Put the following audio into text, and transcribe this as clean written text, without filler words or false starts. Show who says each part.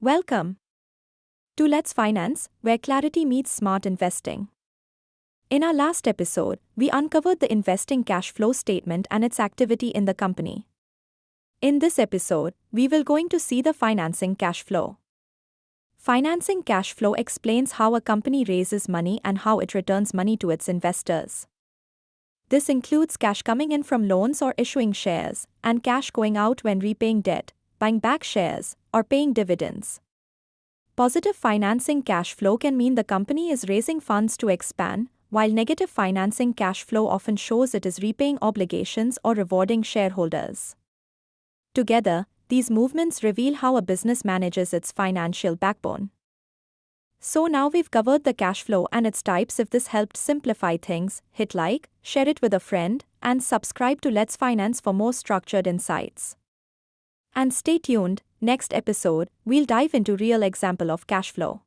Speaker 1: Welcome to Let's Finance, where clarity meets smart investing. In our last episode, we uncovered the investing cash flow statement and its activity in the company. In this episode, we will going to see the financing cash flow. Financing cash flow explains how a company raises money and how it returns money to its investors. This includes cash coming in from loans or issuing shares, and cash going out when repaying debt, buying back shares, or paying dividends. Positive financing cash flow can mean the company is raising funds to expand, while negative financing cash flow often shows it is repaying obligations or rewarding shareholders. Together, these movements reveal how a business manages its financial backbone. So now we've covered the cash flow and its types. If this helped simplify things, hit like, share it with a friend, and subscribe to Let's Finance for more structured insights. And stay tuned, next episode, we'll dive into real example of cash flow.